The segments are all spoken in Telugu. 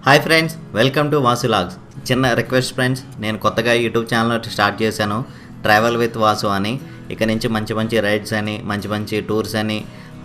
Hi friends, welcome to Vasu logs. చిన్న రిక్వెస్ట్ ఫ్రెండ్స్, నేను కొత్తగా యూట్యూబ్ ఛానల్ స్టార్ట్ చేశాను, ట్రావెల్ విత్ వాసు అని. ఇక నుంచి మంచి మంచి రైడ్స్ అని, మంచి మంచి టూర్స్ అని,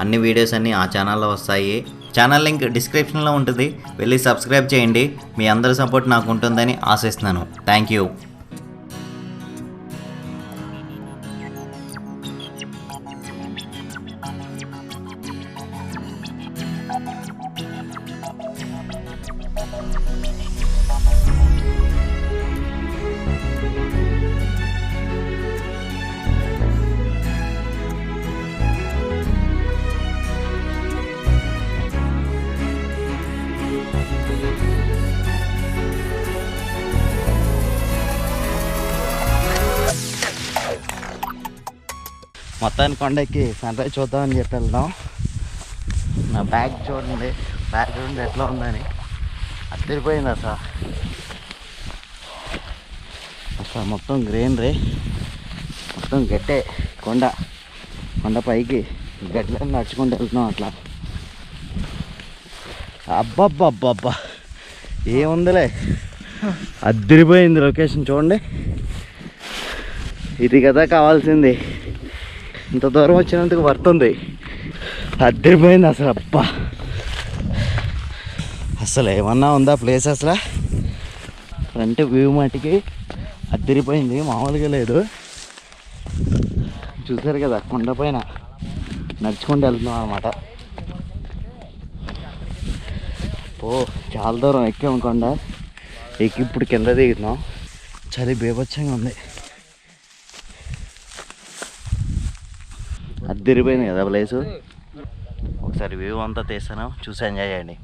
అన్ని వీడియోస్ అన్నీ ఆ ఛానల్లో వస్తాయి. ఛానల్ లింక్ డిస్క్రిప్షన్లో ఉంటుంది, వెళ్ళి సబ్స్క్రైబ్ చేయండి. మీ అందరి సపోర్ట్ నాకు ఉంటుందని ఆశిస్తున్నాను. Thank you. మొత్తానికి కొండకి సన్ రైజ్ చూద్దామని చెప్పి వెళ్దాం. నా బ్యాగ్ చూడండి, బ్యాక్గ్రౌండ్ ఎట్లా ఉందని అద్దరిపోయింది. అసలు మొత్తం గ్రీనరీ, మొత్తం గట్టే కొండ పైకి గడ్డలను నడుచుకుంటూ వెళ్తున్నాం అట్లా. అబ్బబ్బబ్బబ్బా, ఏముందిలే, అద్దరిపోయింది లొకేషన్. చూడండి, ఇది కదా కావాల్సింది. ఇంత దూరం వచ్చినందుకు వర్తుంది. అద్దరిపోయింది అసలు. అబ్బా, అసలు ఏమన్నా ఉందా ప్లేస్? అసలు ఫ్రంట్ వ్యూ మటుకి అద్దరిపోయింది, మామూలుగా లేదు. చూసారు కదా, కొండపైన నడుచుకుంటూ వెళ్తున్నాం అన్నమాట. చాలా దూరం ఎక్కాము కొండ ఎక్కి ఇప్పుడు కింద దిగుతున్నాం. చలి బీభత్సంగా ఉంది. అద్దరిపోయింది కదా ప్లేసు. ఒకసారి వ్యూ అంతా తీస్తాను, చూసి ఎంజాయ్ చేయండి.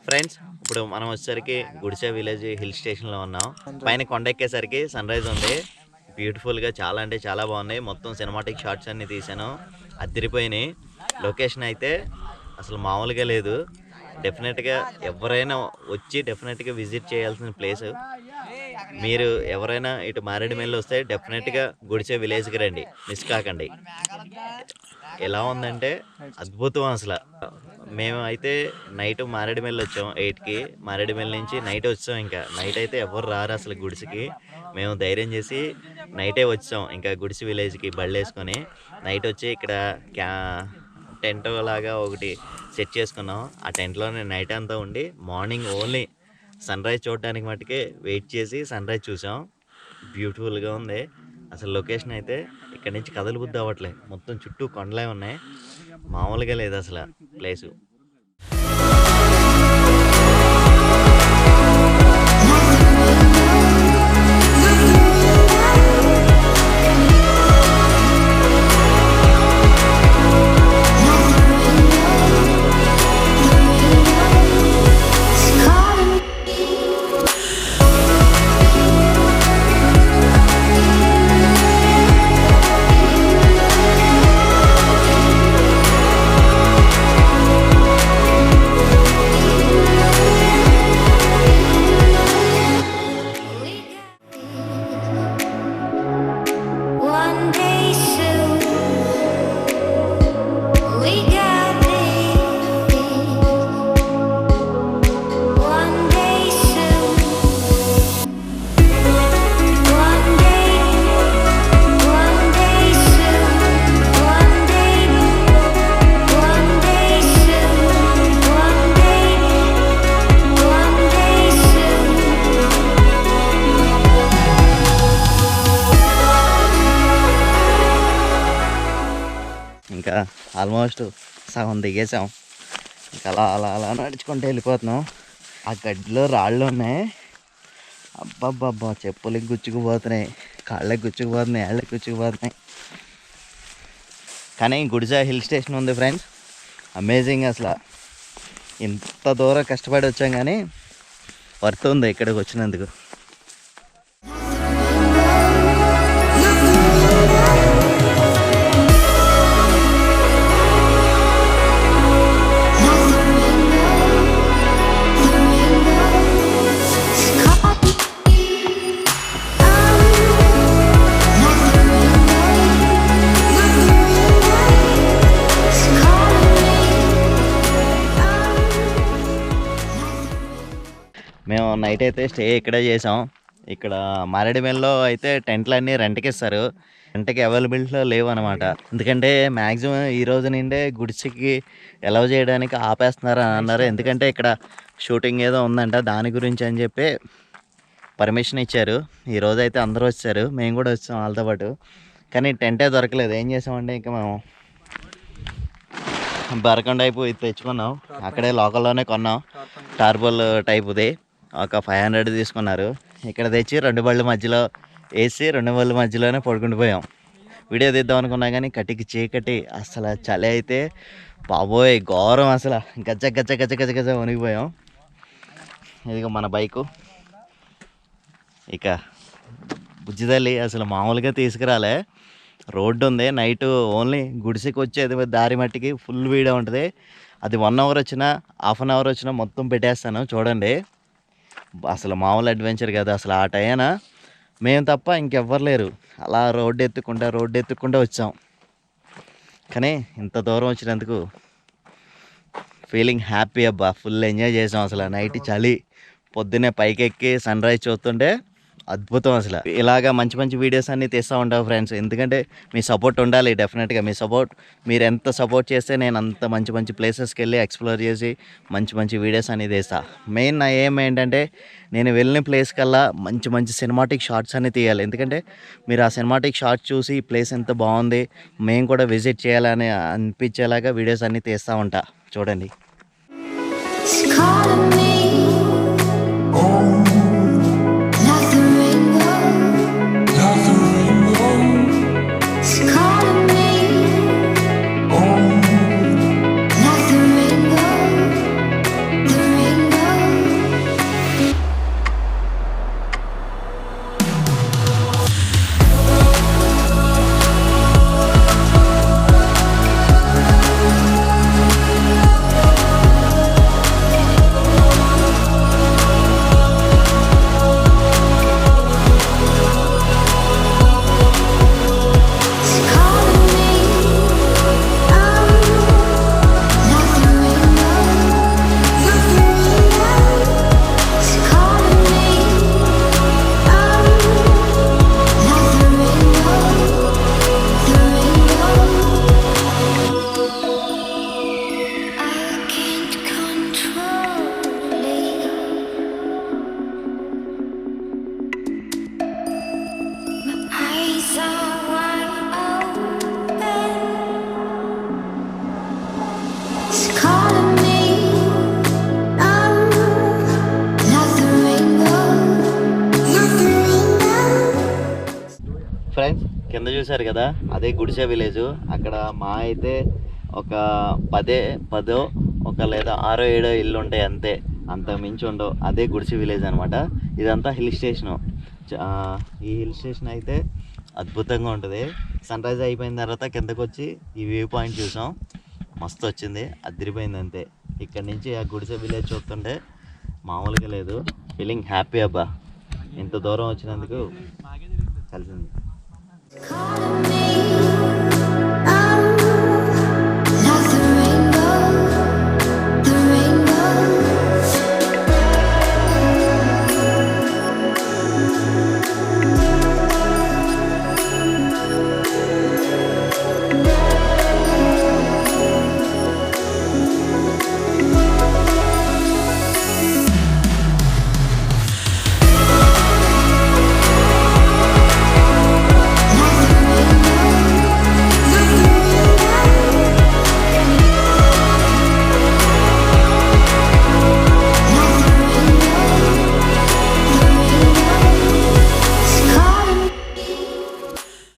ఫ్రెండ్స్, ఇప్పుడు మనం వచ్చేసరికి గుడిసె విలేజ్ హిల్ స్టేషన్లో ఉన్నాం. పైన కొండ ఎక్కేసరికి సన్ రైజ్ ఉంది. బ్యూటిఫుల్గా చాలా అంటే చాలా బాగున్నాయి. మొత్తం సినిమాటిక్ షాట్స్ అన్ని తీసాను, అద్దరిపోయినాయి. లొకేషన్ అయితే అసలు మామూలుగా లేదు. డెఫినెట్గా ఎవరైనా వచ్చి డెఫినెట్గా విజిట్ చేయాల్సిన ప్లేస్. మీరు ఎవరైనా ఇటు మారేడుమిల్లి వస్తే డెఫినెట్గా గుడిసె విలేజ్కి రండి, మిస్ కాకండి. ఎలా ఉందంటే అద్భుతం అసలు. మేము అయితే నైట్ మారేడుమిల్లి వచ్చాం 8కి. మారేడుమిల్లి నుంచి నైట్ వచ్చాం. ఇంకా నైట్ అయితే ఎవరు రారు అసలు గుడిసెకి. మేము ధైర్యం చేసి నైటే వచ్చాం ఇంకా గుడిసె విలేజ్కి బళ్ళు వేసుకొని. నైట్ వచ్చి ఇక్కడ టెంట్ లాగా ఒకటి సెట్ చేసుకున్నాం. ఆ టెంట్లోనే నైట్ అంతా ఉండి మార్నింగ్ ఓన్లీ సన్ రైజ్ చూడడానికి మట్టుకే వెయిట్ చేసి సన్ రైజ్ చూసాం. బ్యూటిఫుల్గా ఉంది అసలు. లొకేషన్ అయితే ఇక్కడ నుంచి కదలు బుద్ధి అవ్వట్లేదు. మొత్తం చుట్టూ కొండలే ఉన్నాయి, మామూలుగా లేదు అసలు ప్లేసు. ఆల్మోస్ట్ సగం దిగేసాం. ఇంకా అలా అలా అలా నడుచుకుంటూ వెళ్ళిపోతున్నాం. ఆ గడ్డిలో రాళ్ళు ఉన్నాయి. అబ్బబ్బబ్బా, చెప్పులకి గుచ్చుకుపోతున్నాయి, కాళ్ళకి గుచ్చుకుపోతున్నాయి, ఏళ్ళకి గుచ్చుకుపోతున్నాయి. కానీ గుడిజా హిల్ స్టేషన్ ఉంది ఫ్రెండ్స్, అమేజింగ్. అసలు ఇంత దూరం కష్టపడి వచ్చాం కానీ వర్త్ ఉంది ఇక్కడికి వచ్చినందుకు. మేము నైట్ అయితే స్టే ఇక్కడే చేసాం. ఇక్కడ మారేడుమిల్లో అయితే టెంట్లు అన్నీ రెంట్కి ఇస్తారు. రెంట్కి అవైలబిలిటీలో లేవు అనమాట. ఎందుకంటే మ్యాక్సిమం ఈ రోజు నుండే గుడిసెకి అలౌ చేయడానికి ఆపేస్తున్నారు అని అన్నారు. ఎందుకంటే ఇక్కడ షూటింగ్ ఏదో ఉందంట, దాని గురించి అని చెప్పి పర్మిషన్ ఇచ్చారు. ఈరోజు అయితే అందరూ వచ్చారు, మేము కూడా వచ్చాం వాళ్ళతో పాటు. కానీ టెంటే దొరకలేదు. ఏం చేసామంటే ఇంకా మేము బరకండ టైపు ఇది తెచ్చుకున్నాం. అక్కడే లోకల్లోనే కొన్నాం, టార్బల్ టైపుది. ఒక 500 తీసుకున్నారు. ఇక్కడ తెచ్చి 2 బళ్ళ మధ్యలో వేసి 2 బళ్ళ మధ్యలోనే పడుకుంటూ పోయాం. వీడియో తీద్దాం అనుకున్నా కానీ కటికి చీకటి, అసలు చలి అయితే బాబోయ్ ఘోరం. అసలు గజ్జ గజ్జ గజ్జ గజ్జ గజ్జ వణిగిపోయాం. ఇదిగో మన బైకు. ఇక బుజ్జిదల్లి అసలు మామూలుగా తీసుకురాలే. రోడ్డు ఉంది, నైట్ ఓన్లీ గుడిసెకి వచ్చేది దారి మట్టికి ఫుల్ వీడియో ఉంటుంది. అది 1 అవర్ వచ్చినా, హాఫ్ అన్ అవర్ వచ్చినా మొత్తం పెట్టేస్తాను చూడండి. అసలు మామూలు అడ్వెంచర్ కదా. అసలు ఆ టైన మేము తప్ప ఇంకెవ్వరు లేరు. అలా రోడ్డు ఎత్తుకుంటూ వచ్చాం. కానీ ఇంత దూరం వచ్చినందుకు ఫీలింగ్ హ్యాపీ అబ్బా. ఫుల్ ఎంజాయ్ చేసాం. అసలు నైట్ చలి, పొద్దున్నే పైకెక్కి సన్ రైజ్ చూస్తుంటే అద్భుతం. అసలు ఇలాగా మంచి మంచి వీడియోస్ అన్నీ తీస్తూ ఉంటావు ఫ్రెండ్స్. ఎందుకంటే మీ సపోర్ట్ ఉండాలి డెఫినెట్గా. మీ సపోర్ట్, మీరు ఎంత సపోర్ట్ చేస్తే నేను అంత మంచి మంచి ప్లేసెస్కి వెళ్ళి ఎక్స్ప్లోర్ చేసి మంచి మంచి వీడియోస్ అన్నీ తీస్తా. మెయిన్ నా ఏం ఏంటంటే నేను వెళ్ళిన ప్లేస్ కల్లా మంచి మంచి సినిమాటిక్ షార్ట్స్ అన్నీ తీయాలి. ఎందుకంటే మీరు ఆ సినిమాటిక్ షార్ట్స్ చూసి ఈ ప్లేస్ ఎంత బాగుంది, మేము కూడా విజిట్ చేయాలని అనిపించేలాగా వీడియోస్ అన్నీ తీస్తూ ఉంటా. చూడండి. ఫ్రెండ్స్ కింద చూశారు కదా, అదే గుడిసె విలేజ్. అక్కడ మా అయితే ఒక 10 ఒక లేదా 6-7 ఇల్లు ఉంటాయి అంతే, అంత మించి ఉండవు. అదే గుడిసె విలేజ్ అనమాట. ఇదంతా హిల్ స్టేషను. ఈ హిల్ స్టేషన్ అయితే అద్భుతంగా ఉంటుంది. సన్ రైజ్ అయిపోయిన తర్వాత కిందకు వచ్చి ఈ వ్యూ పాయింట్ చూసాం, మస్తు వచ్చింది, అదిరిపోయింది అంతే. ఇక్కడ నుంచి ఆ గుడిసె విలేజ్ చూస్తుంటే మామూలుగా లేదు. ఫీలింగ్ హ్యాపీ అబ్బా, ఇంత దూరం వచ్చినందుకు కలిసింది.